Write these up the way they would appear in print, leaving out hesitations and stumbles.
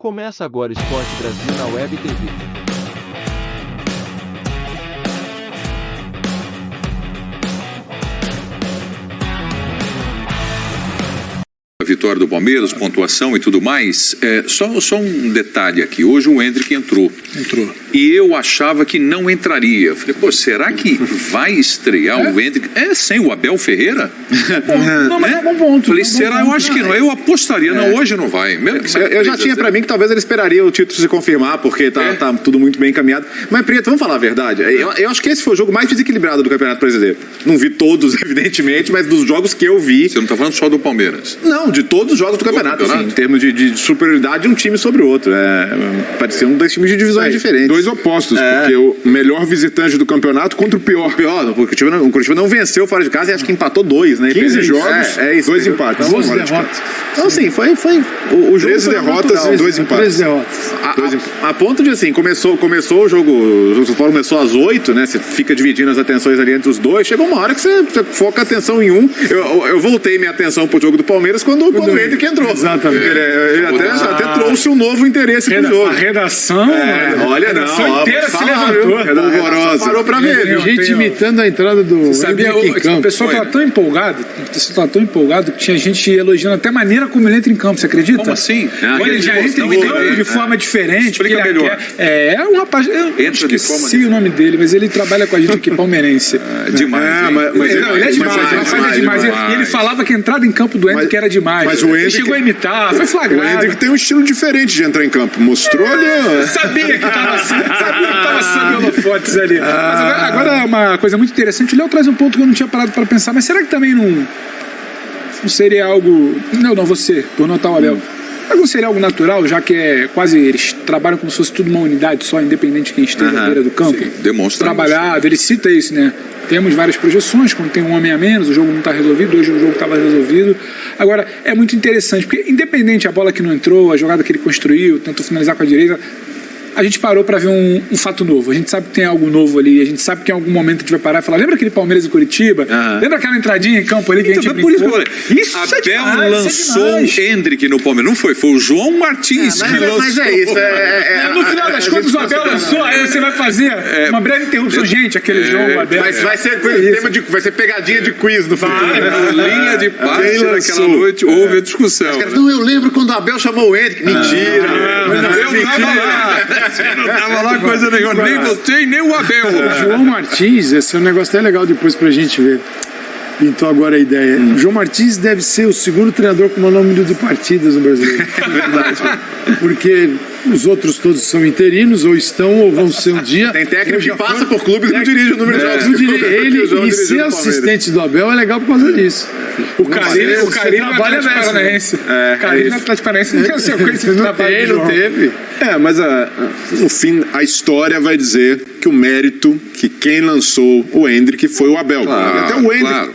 Começa agora Esporte Brasil na Web TV. A vitória do Palmeiras, pontuação e tudo mais, só um detalhe aqui, hoje o Endrick entrou. E eu achava que não entraria. Eu falei, será que vai estrear o Endrick? Sem o Abel Ferreira? Não, mas é um bom ponto. Falei, será? Eu acho que não. Eu apostaria, não, hoje não vai. Eu já tinha pra mim que talvez ele esperaria o título se confirmar, porque tá tudo muito bem encaminhado. Mas, Prieto, vamos falar a verdade. Eu acho que esse foi o jogo mais desequilibrado do Campeonato Brasileiro. Não vi todos, evidentemente, mas dos jogos que eu vi... Você não tá falando só do Palmeiras? Não, de todos os jogos do campeonato, assim, em termos de superioridade de um time sobre o outro. Parecia um dois times de divisões diferentes. Dois opostos, porque o melhor visitante do campeonato contra o pior. Porque o Curitiba não venceu fora de casa e acho que empatou 2, né? 15 jogos, isso, 2 empates. 12 derrotas. Então, assim, foi o jogo. 13 derrotas e 2 empates. 13 derrotas. A ponto de, assim, começou o jogo, o São Paulo começou às 8, né? Você fica dividindo as atenções ali entre os dois. Chegou uma hora que você foca a atenção em um. Eu voltei minha atenção pro jogo do Palmeiras quando o Endrick entrou. Exatamente. Ele até trouxe um novo interesse pro jogo. A redação. Olha, não. Inteira se levantou. Polvorosa. Parou pra ver. Tem gente imitando a entrada do. Sabia, o pessoal estava tão empolgado que tinha gente elogiando até a maneira como ele entra em campo, você acredita? Como assim? Ele já entra em campo de forma diferente. Explica melhor. É um rapaz, eu esqueci o nome dele, mas ele trabalha com a gente aqui, palmeirense. Demais. Ele é demais. E ele falava que a entrada em campo do Endrick era demais. Mas o ele chegou a imitar, foi O flagrado. Endrick tem um estilo diferente de entrar em campo. Mostrou ali. Sabia que estava sob holofotes ali. Mas agora é uma coisa muito interessante. O Léo traz um ponto que eu não tinha parado para pensar, mas será que também não seria algo... Não, você, por notar o Abel. Não seria algo natural, já que eles trabalham como se fosse tudo uma unidade só, independente de quem esteja na beira do campo? Sim, demonstra trabalhado, ele cita isso, né? Temos várias projeções, quando tem um homem a menos, o jogo não está resolvido, hoje o jogo estava resolvido. Agora, é muito interessante, porque independente a bola que não entrou, a jogada que ele construiu, tentou finalizar com a direita, a gente parou para ver um fato novo. A gente sabe que tem algo novo ali, a gente sabe que em algum momento a gente vai parar e falar, lembra aquele Palmeiras e Curitiba? Lembra aquela entradinha em campo ali que a gente brincou? Por isso Abel lançou o Endrick no Palmeiras. Não foi o João Martins que lançou. Mas é isso. No final das contas, o Abel lançou, aí você vai fazer uma breve interrupção. Gente, aquele jogo, o Abel... Vai ser pegadinha de quiz no futuro. Linha de passe naquela noite, houve a discussão. Não, eu lembro quando o Abel chamou o Endrick. Mentira. Eu tava lá. Você não tava lá coisa nenhuma, nem você, nem o Abel. João Martins, esse é um negócio até legal depois pra gente ver. Pintou agora a ideia. O João Martins deve ser o segundo treinador com o maior número de partidas no Brasileiro. É verdade. Porque os outros todos são interinos, ou estão, ou vão ser um dia. Tem técnico que passa por clubes e não dirige o número de jogos. Ele e ser assistente do Abel é legal por causa disso. O Carinho no Atlético Paranaense. O Carinho no Atlético Paranaense não tem sequência de trabalho. Não teve. Mas no fim a história vai dizer que o mérito, que quem lançou o Endrick foi o Abel. Até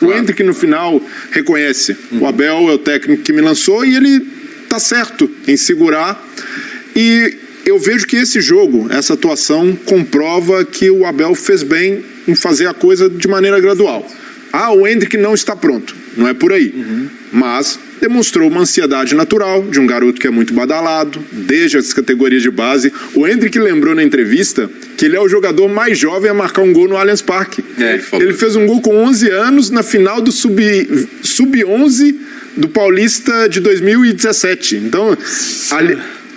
o Endrick no final reconhece. O Abel é o técnico que me lançou e ele tá certo em segurar. E eu vejo que esse jogo, essa atuação, comprova que o Abel fez bem em fazer a coisa de maneira gradual. O Endrick não está pronto, não é por aí. Mas demonstrou uma ansiedade natural de um garoto que é muito badalado, desde as categorias de base. O Endrick lembrou na entrevista que ele é o jogador mais jovem a marcar um gol no Allianz Parque. Ele fez um gol com 11 anos na final do Sub-11 do Paulista de 2017. Então,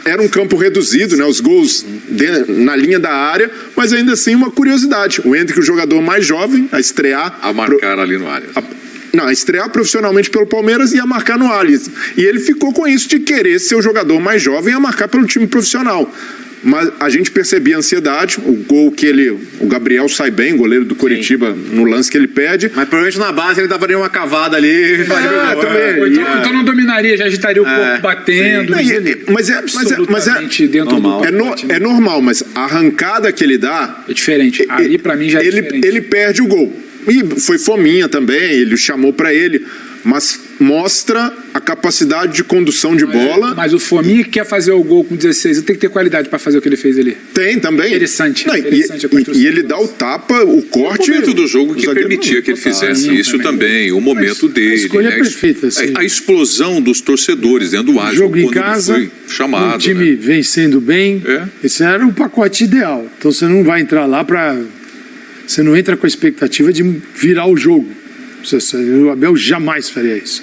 era um campo reduzido, né? Os gols na linha da área, mas ainda assim uma curiosidade. O Endrick, o jogador mais jovem, a estrear... A marcar ali no Allianz. A estrear profissionalmente pelo Palmeiras e a marcar no Allianz. E ele ficou com isso de querer ser o jogador mais jovem a marcar pelo time profissional. Mas a gente percebia a ansiedade, o gol que o Gabriel sai bem, goleiro do Curitiba, no lance que ele pede. Mas provavelmente na base ele daria uma cavada ali. Então não dominaria, já agitaria o corpo batendo. É normal, mas a arrancada que ele dá... É diferente, ali pra mim já é diferente. Ele perde o gol. E foi fominha também, ele chamou pra ele. mas mostra a capacidade de condução de bola. Mas o Fominha que quer fazer o gol com 16, ele tem que ter qualidade para fazer o que ele fez ali. Tem também. Interessante. Não, interessante e ele dá o tapa, o corte. O momento do jogo que permitia que ele fizesse isso também, o momento dele. A escolha é perfeita. Assim. A explosão dos torcedores dentro do Aston, jogo em casa, foi chamado, o time vencendo bem. Esse era o pacote ideal. Então você não vai entrar lá para... Você não entra com a expectativa de virar o jogo. O Abel jamais faria isso.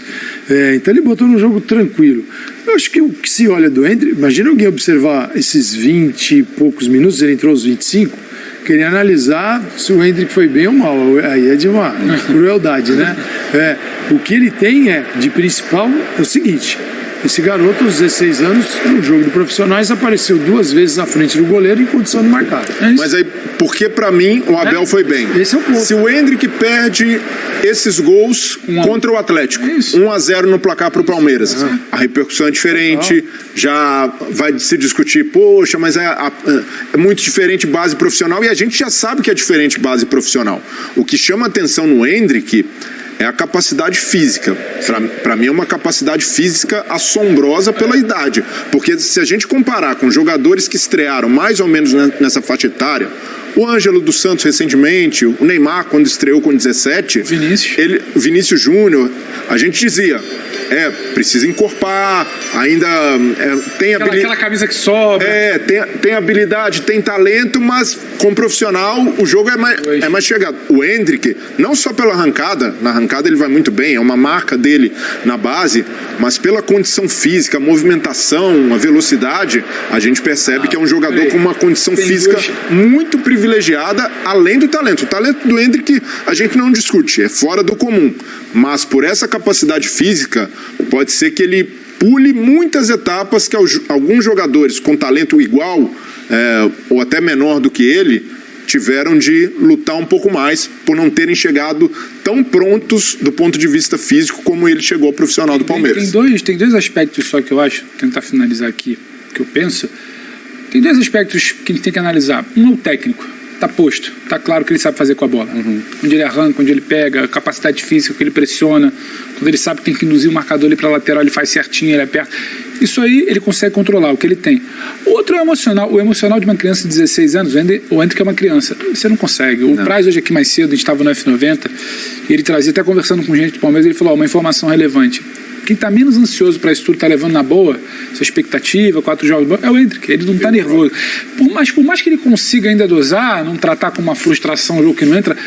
Então ele botou num jogo tranquilo. Eu acho que o que se olha do Endrick, imagina alguém observar esses 20 e poucos minutos, ele entrou aos 25, queria analisar se o Endrick foi bem ou mal. Aí é de uma crueldade, né? O que ele tem de principal é o seguinte: esse garoto, aos 16 anos, no jogo de profissionais, apareceu 2 vezes à frente do goleiro em condição de marcar. Mas aí, porque pra mim, o Abel foi bem. Esse é o ponto. Se o Endrick perde esses gols contra o Atlético, 1-0 no placar pro Palmeiras, a repercussão é diferente, já vai se discutir, poxa, mas é muito diferente base profissional, e a gente já sabe que é diferente base profissional. O que chama atenção no Endrick é a capacidade física. Para mim é uma capacidade física assombrosa pela idade. Porque se a gente comparar com jogadores que estrearam mais ou menos nessa faixa etária, o Ângelo dos Santos recentemente, o Neymar quando estreou com 17, Vinícius Júnior, a gente dizia, precisa encorpar, ainda tem habilidade. Aquela camisa que sobra. Tem habilidade, tem talento, mas com profissional o jogo é mais chegado. O Endrick, não só pela arrancada, na arrancada ele vai muito bem, é uma marca dele na base, mas pela condição física, a movimentação, a velocidade, a gente percebe que é um jogador com uma condição física muito privilegiada, além do talento. O talento do Endrick a gente não discute, é fora do comum, mas por essa capacidade física, pode ser que ele pule muitas etapas que alguns jogadores com talento igual ou até menor do que ele tiveram de lutar um pouco mais por não terem chegado tão prontos do ponto de vista físico como ele chegou ao profissional do Palmeiras. Tem dois aspectos só que eu acho, tentar finalizar aqui, que eu penso. Tem 2 aspectos que a gente tem que analisar. Um é o técnico. Está posto, está claro que ele sabe fazer com a bola. Onde ele arranca, onde ele pega, a capacidade física que ele pressiona, quando ele sabe que tem que induzir o marcador ali para a lateral, ele faz certinho, ele aperta. Isso aí ele consegue controlar, o que ele tem. Outro é o emocional. O emocional de uma criança de 16 anos, o Endrick é uma criança. Você não consegue. O Praz, hoje aqui mais cedo, a gente estava no F90, e ele trazia, até conversando com gente do Palmeiras, ele falou, uma informação relevante. Quem está menos ansioso para isso tudo, está levando na boa, essa expectativa, 4 jogos, é o Endrick, ele não está nervoso. Por mais que ele consiga ainda dosar, não tratar como uma frustração o jogo que não entra,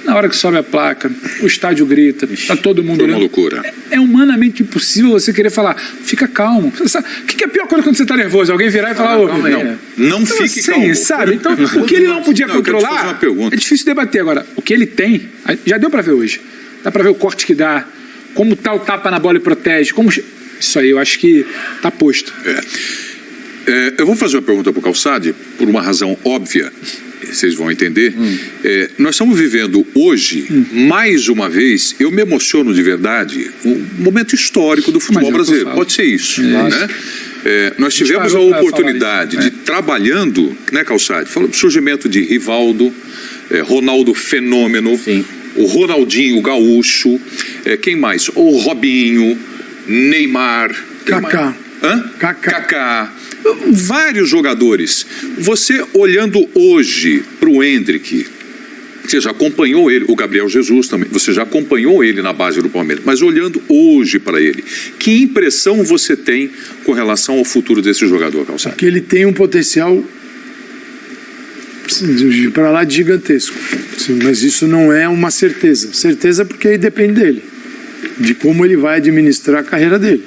na hora que sobe a placa, o estádio grita, está todo mundo olhando. Uma loucura. É humanamente impossível você querer falar, fica calmo. O que é a pior coisa quando você está nervoso? Alguém virar e falar, não fique calmo. Sabe? Então, o que ele não podia controlar, é difícil debater. Agora, o que ele tem, já deu para ver hoje. Dá para ver o corte que dá, como tá o tapa na bola e protege, isso aí eu acho que tá posto. Eu vou fazer uma pergunta para o Calçade, por uma razão óbvia, vocês vão entender. Nós estamos vivendo hoje, mais uma vez, eu me emociono de verdade, um momento histórico do futebol brasileiro. Pode ser isso, né? Nós tivemos a oportunidade de trabalhando, né, Calçade? Falando do surgimento de Rivaldo, Ronaldo Fenômeno. Sim. O Ronaldinho Gaúcho, quem mais? O Robinho, Neymar, Kaká, vários jogadores. Você olhando hoje para o Endrick, você já acompanhou ele, o Gabriel Jesus também, você já acompanhou ele na base do Palmeiras, mas olhando hoje para ele, que impressão você tem com relação ao futuro desse jogador, Calçado? Que ele tem um potencial para lá de gigantesco. Sim, mas isso não é uma certeza. Certeza porque aí depende dele, de como ele vai administrar a carreira dele.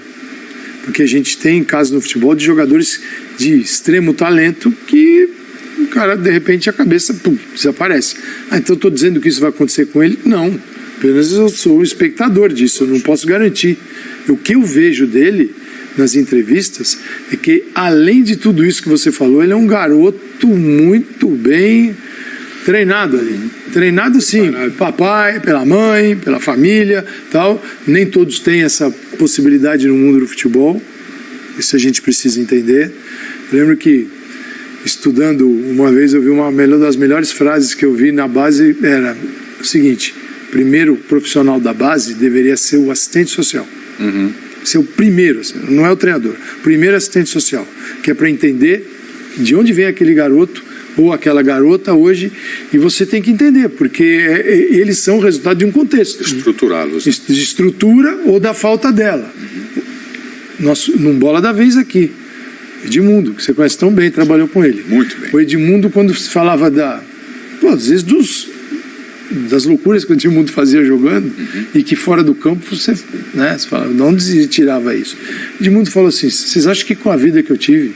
Porque a gente tem casos no futebol de jogadores de extremo talento que o cara, de repente, a cabeça desaparece. Então eu estou dizendo que isso vai acontecer com ele? Não. Apenas eu sou um espectador disso, eu não posso garantir. O que eu vejo dele nas entrevistas é que, além de tudo isso que você falou, ele é um garoto muito bem treinado ali. Treinado sim, pelo papai, pela mãe, pela família, tal. Nem todos têm essa possibilidade no mundo do futebol. Isso a gente precisa entender. Eu lembro que, estudando uma vez, eu vi uma das melhores frases que eu vi na base, era o seguinte: primeiro profissional da base deveria ser o assistente social. Ser o primeiro, assim, não é o treinador. Primeiro assistente social, que é para entender de onde vem aquele garoto ou aquela garota hoje, e você tem que entender, porque eles são o resultado de um contexto. Estruturados. De estrutura ou da falta dela. Num Bola da Vez aqui, Edmundo, que você conhece tão bem, trabalhou com ele. Muito bem. O Edmundo, quando se falava às vezes das loucuras que o Edmundo fazia jogando, e que fora do campo você falava, não tirava isso. O Edmundo falou assim: vocês acham que com a vida que eu tive,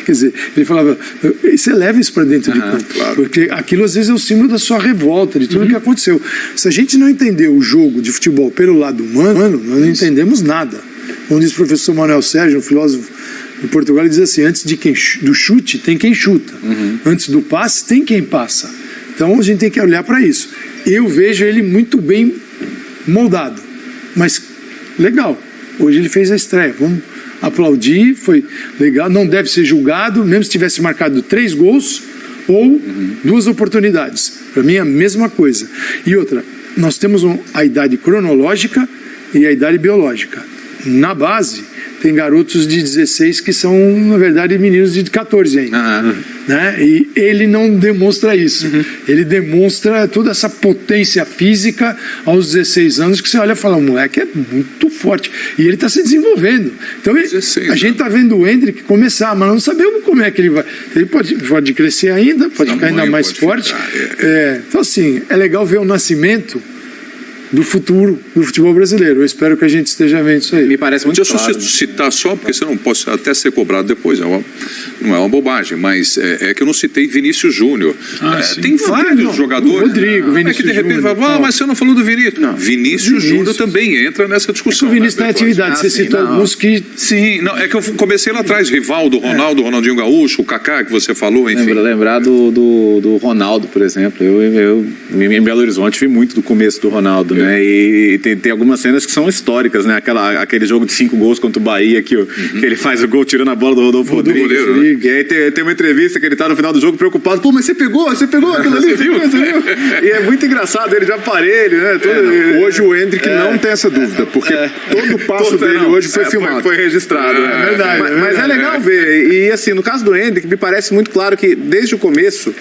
quer dizer, ele falava, você leva isso para dentro de campo, claro. porque aquilo às vezes é o símbolo da sua revolta, de tudo que aconteceu. Se a gente não entender o jogo de futebol pelo lado humano, nós não entendemos nada. Como diz o professor Manuel Sérgio, um filósofo de Portugal, ele diz assim: antes do chute tem quem chuta, antes do passe tem quem passa. Então a gente tem que olhar para isso. Eu vejo ele muito bem moldado, mas legal. Hoje ele fez a estreia, vamos aplaudir, foi legal. Não deve ser julgado, mesmo se tivesse marcado 3 gols ou 2 oportunidades. Para mim é a mesma coisa. E outra, nós temos a idade cronológica e a idade biológica. Na base, tem garotos de 16 que são, na verdade, meninos de 14 ainda. Né? E ele não demonstra isso. Ele demonstra toda essa potência física aos 16 anos, que você olha e fala, o moleque é muito forte. E ele está se desenvolvendo. Então, a gente está vendo o Hendrick começar, mas não sabemos como é que ele vai. Ele pode crescer ainda, pode ficar ainda mais forte. Então, assim, é legal ver o nascimento do futuro do futebol brasileiro. Eu espero que a gente esteja vendo isso aí. Me parece muito claro. Deixa eu citar só, porque você não pode até ser cobrado depois, não é uma bobagem, mas é que eu não citei Vinícius Júnior. Tem vários jogadores. Rodrigo, Vinícius que de repente Júnior, vai, mas você não falou do Vinícius. Não, Vinícius Júnior também entra nessa discussão. O Vinícius tem atividade, você citou alguns que... Sim, não, é que eu comecei lá atrás, Rivaldo, Ronaldo, Ronaldinho Gaúcho, o Kaká, que você falou, enfim. Lembrar do Ronaldo, por exemplo. Eu em Belo Horizonte vi muito do começo do Ronaldo, né? E tem algumas cenas que são históricas, né? Aquele jogo de 5 gols contra o Bahia, que ele faz o gol tirando a bola do Rodolfo Rodrigues. E aí tem uma entrevista que ele tá no final do jogo preocupado. Pô, mas você pegou aquilo ali, você viu? E é muito engraçado, ele de aparelho, né? Hoje o Hendrick não tem essa dúvida, porque todo o passo dele hoje foi filmado. Foi registrado. É verdade. Mas é legal ver. E assim, no caso do Hendrick, me parece muito claro que desde o começo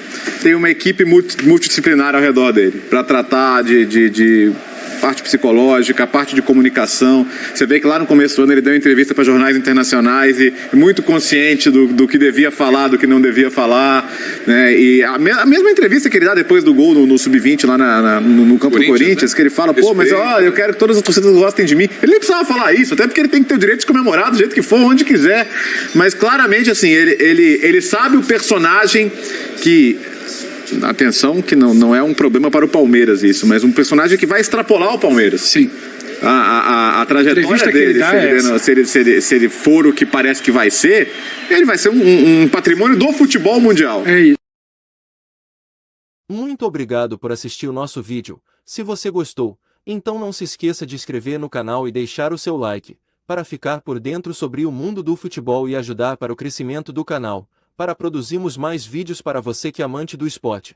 tem uma equipe multidisciplinar ao redor dele, para tratar de parte psicológica, parte de comunicação. Você vê que lá no começo do ano ele deu entrevista para jornais internacionais e muito consciente do que devia falar, do que não devia falar, né? E a mesma entrevista que ele dá depois do gol no Sub-20 lá no campo do Corinthians, né? Que ele fala, pô, mas eu quero que todas as torcidas gostem de mim. Ele nem precisava falar isso, até porque ele tem que ter o direito de comemorar do jeito que for, onde quiser. Mas claramente, assim, ele sabe o personagem que... Atenção, que não é um problema para o Palmeiras isso, mas um personagem que vai extrapolar o Palmeiras. Sim. A trajetória dele, se ele for o que parece que vai ser, ele vai ser um patrimônio do futebol mundial. É isso. Muito obrigado por assistir o nosso vídeo. Se você gostou, então não se esqueça de inscrever no canal e deixar o seu like, para ficar por dentro sobre o mundo do futebol e ajudar para o crescimento do canal, para produzirmos mais vídeos para você que é amante do esporte.